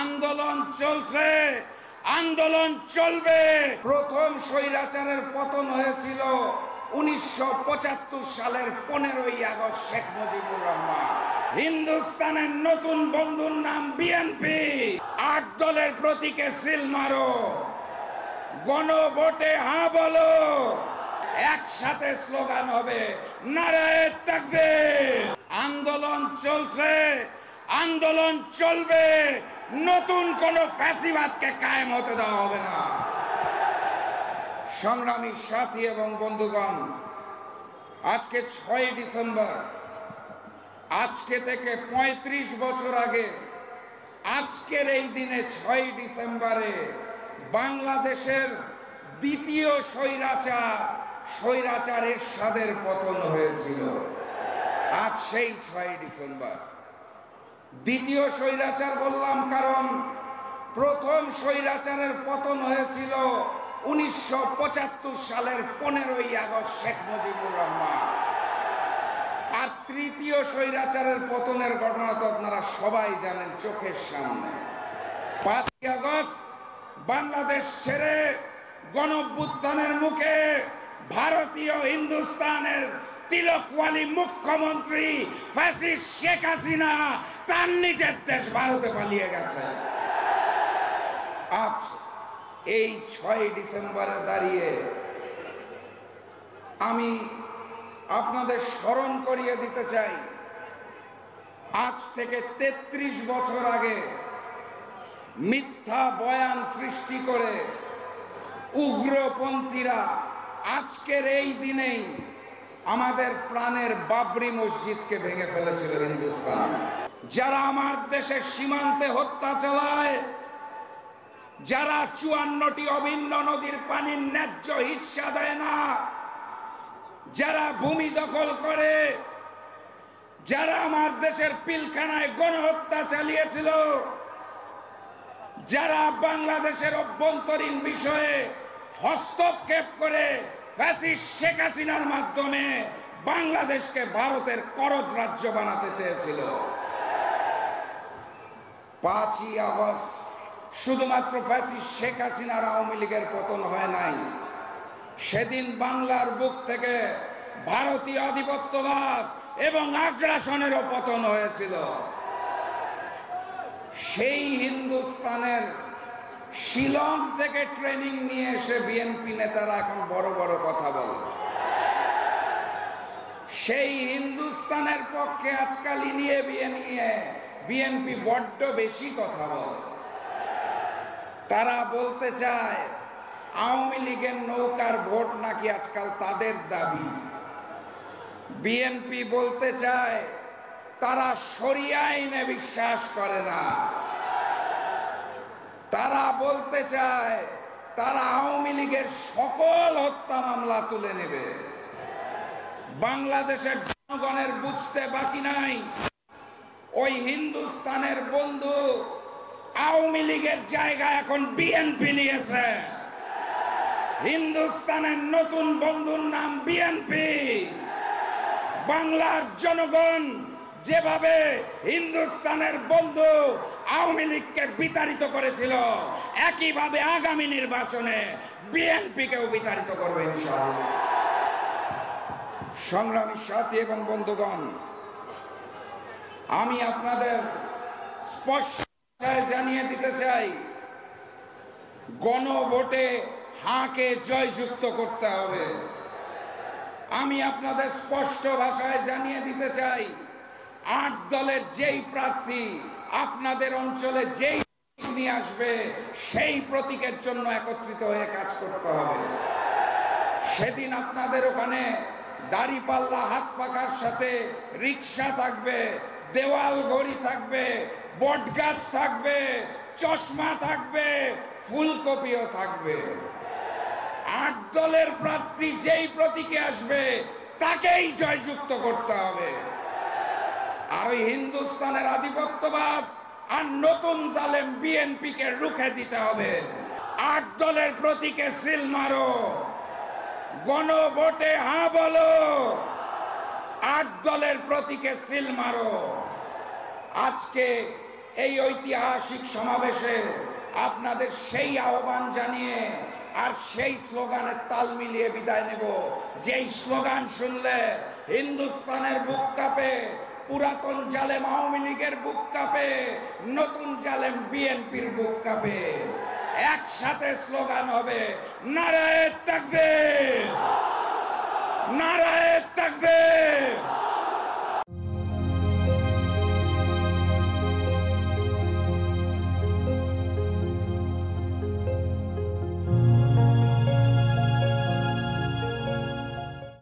আন্দোলন চলছে, আন্দোলন চলবে। প্রথম স্বৈরাচারের পতন হয়েছিল 1975 সালের 15ই আগস্ট শেখ মুজিবুর রহমান। হিন্দুস্তানের নতুন বন্ধুর নাম বিএনপি। 8 দলের প্রতীকে সিল মারো, গণভোটে হ্যাঁ বলো, একসাথে স্লোগান হবে নারায়ে তাকবীর। আন্দোলন চলছে, আন্দোলন চলবে, নতুন কোন ফ্যাসিবাদকে কায়েম হতে দেওয়া হবে না। সংগ্রামী সাথী এবং বন্ধুগণ, আজকে 6 ডিসেম্বর, আজকে থেকে 35 বছর আগে আজকের এই দিনে 6 ডিসেম্বরে বাংলাদেশের দ্বিতীয় স্বৈরাচার এরশাদের পতন হয়েছিল। আজ সেই 6 ডিসেম্বর। দ্বিতীয় স্বৈরাচার বললাম কারণ প্রথম স্বৈরাচারের পতন হয়েছিল 1975 সালের 15ই আগস্ট শেখ মুজিবুর রহমান। আর তৃতীয় স্বৈরাচারের পতনের ঘটনা তো আপনারা সবাই জানেন, চোখের সামনে। 5ই আগস্ট বাংলাদেশ ছেড়ে গণঅভ্যুত্থানের মুখে ভারতীয় হিন্দুস্তানের তিলকওয়ালি মুখ্যমন্ত্রী ফ্যাসিস্ট শেখ হাসিনা তার নিজের দেশ ভারতে পালিয়ে গেছে। আজ এই 6 ডিসেম্বরে দাঁড়িয়ে আমি আপনাদের স্মরণ করিয়ে দিতে চাই, আজ থেকে 33 বছর আগে মিথ্যা বয়ান সৃষ্টি করে উগ্রপন্থীরা আজকের এই দিনেই আমাদের প্রাণের বাবরি মসজিদকে ভেঙে ফেলেছিল হিন্দুস্তান। যারা আমার দেশের সীমান্তে হত্যা চালায়, যারা 54টি অভিন্ন নদীর পানির ন্যায্য হিস্সা দেয় না, যারা ভূমি দখল করে, যারা আমার দেশের পিলখানায় গণহত্যা চালিয়েছিল, যারা বাংলাদেশের অভ্যন্তরীণ বিষয়ে হস্তক্ষেপ করে ফ্যাসিস্ট শেখ হাসিনার মাধ্যমে বাংলাদেশকে ভারতের করদ রাজ্য বানাতে চেয়েছিল। 5ই আগস্ট শুধুমাত্র ফ্যাসিস্ট শেখ হাসিনার আওয়ামী লীগের পতন হয় নাই, সেদিন বাংলার বুক থেকে ভারতীয় আধিপত্যবাদ এবং আগ্রাসনেরও পতন হয়েছিল। সেই হিন্দুস্তানের শিলং থেকে ট্রেনিং নিয়ে এসে বিএনপি নেতারা এখন বড় বড় কথা বলে। সেই হিন্দুস্তানের পক্ষে আজকাল নিয়ে বিএনপি বড্ড বেশি কথা বলে। তারা বলতে চায় আওয়ামী লীগের নৌকার ভোট নাকি আজকাল তাদের দাবি। বিএনপি বলতে চায় তারা শরিয়া আইনে বিশ্বাস করে না। তারা বলতে চায় তারা আওয়ামী লীগের সকল হত্যা মামলা তুলে নেবে। বাংলাদেশের জনগণের বুঝতে বাকি নাই, ওই হিন্দুস্তানের বন্ধু আওয়ামী লীগের জায়গা এখন বিএনপি নিয়েছে। হিন্দুস্তানের নতুন বন্ধুর নাম বিএনপি। বাংলার জনগণ যেভাবে হিন্দুস্তানের বন্ধু আওয়ামী লীগকে বিতাড়িত করেছিল, একইভাবে আগামী নির্বাচনে বিএনপিকেও বিতাড়িত করবে ইনশাআল্লাহ। সংগ্রামী সাথী এবং বন্ধুগণ, আমি আপনাদের স্পষ্ট জানিয়ে দিতে চাই, গণভোটে হাঁকে জয়যুক্ত করতে হবে। আমি আপনাদের স্পষ্ট ভাষায় জানিয়ে দিতে চাই, 8 দলের যেই প্রার্থী আপনাদের অঞ্চলে যেই নিয়ে আসবে, সেই প্রতীকের জন্য একত্রিত হয়ে কাজ করতে হবে। সেদিন আপনাদের ওখানে দাড়িপাল্লা হাত পাখার সাথে রিক্সা থাকবে, দেওয়াল ঘড়ি থাকবে, বটগাছ থাকবে, চশমা থাকবে, ফুলকপিও থাকবে। 8 দলের প্রার্থী যেই প্রতীকে আসবে তাকেই জয়যুক্ত করতে হবে। আর ওই হিন্দুস্তানের আধিপত্যবাদ আর নতুন জালেম বিএনপিকে রুখে দিতে হবে। 8 দলের প্রতীকে সিল মারো, গণভোটে হ্যাঁ বলো, 8 দলের প্রতীকে সিল মারো। আজকে এই ঐতিহাসিক সমাবেশে আপনাদের সেই আহ্বান জানিয়ে আর সেই স্লোগানের তাল মিলিয়ে বিদায় নেব, যেই স্লোগান শুনলে হিন্দুস্তানের বুক কাঁপে, পুরাতন জালেম আওয়ামী লীগের বুক কাঁপে, নতুন জালেম বিএনপির বুক কাঁপে। একসাথে স্লোগান হবে নারায়ে তাকবীর, নারায়ে তাকবীর।